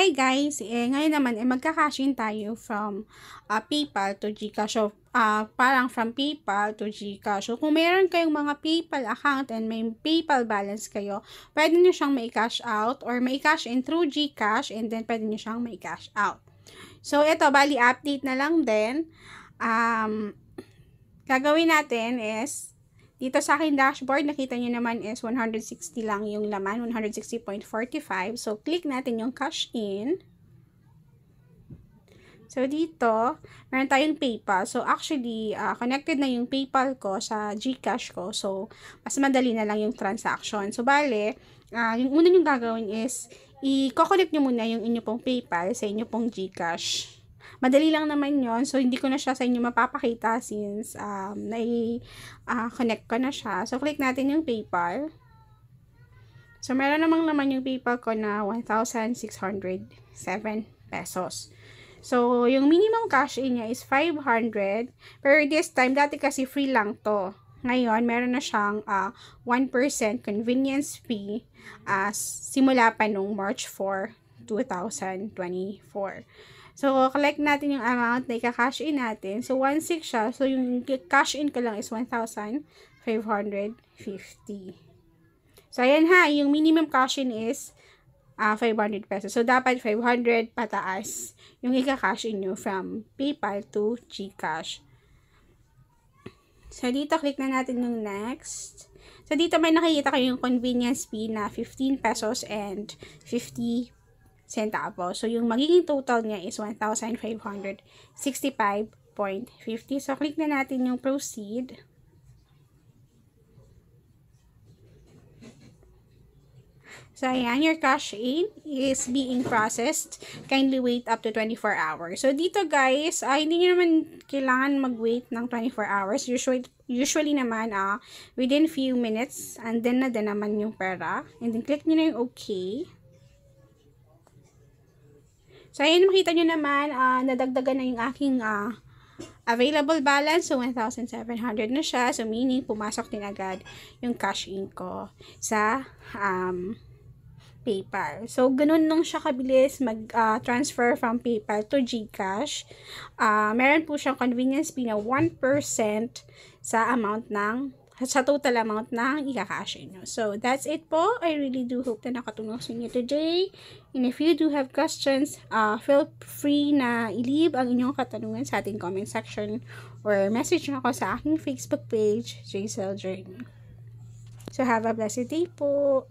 Hi guys! Ngayon naman magka-cash in tayo from PayPal to GCash. So, parang from PayPal to GCash. So, kung meron kayong mga PayPal account and may PayPal balance kayo, pwede nyo siyang mai-cash out or mai-cash in through GCash and then pwede nyo siyang mai-cash out. So, ito, bali update na lang din. Gagawin natin is, dito sa akin dashboard, nakita nyo naman is 160 lang yung laman, 160.45. So, click natin yung cash in. So, dito, meron tayong PayPal. So, actually, connected na yung PayPal ko sa GCash ko. So, mas madali na lang yung transaction. So, bale, yung una nyo gagawin is, i-connect nyo muna yung inyo pong PayPal sa inyo pong GCash. Madali lang naman yon. So, hindi ko na siya sa inyo mapapakita since connect ko na siya. So, click natin yung PayPal. So, meron namang naman yung PayPal ko na 1,607 pesos. So, yung minimum cash in niya is 500. Pero this time, dati kasi free lang to. Ngayon, meron na siyang 1% convenience fee simula pa nung March 4, 2024. So, collect natin yung amount na i-cash in natin. So, 1,600 siya. So, yung cash in ko lang is 1,550. So, ayan ha. Yung minimum cash in is 500 pesos. So, dapat 500 pataas yung i-cash in nyo from PayPal to GCash. So, dito click na natin yung next. So, dito may nakikita kayo yung convenience fee na 15 pesos and 50 centavos. So, yung magiging total niya is 1,565.50. So, click na natin yung proceed. So, ayan, your cash in is being processed. Kindly wait up to 24 hours. So, dito guys, hindi nyo naman kailangan mag-wait ng 24 hours. Usually naman, within few minutes, and then na din naman yung pera. And then, click nyo na yung okay. So, ayan, makita nyo naman, nadagdagan na yung aking available balance. So, 1,700 na siya. So, meaning, pumasok din agad yung cash in ko sa PayPal. So, ganun lang siya kabilis mag-transfer from PayPal to GCash. Meron po siyang convenience fee na 1% sa total amount ng i-cash in nyo. So, that's it po. I really do hope na nakatulong sa inyo today. And if you do have questions, feel free na i-leave ang inyong katanungan sa ating comment section or message nyo ako sa aking Facebook page, Jaisel Journey. So, have a blessed day po.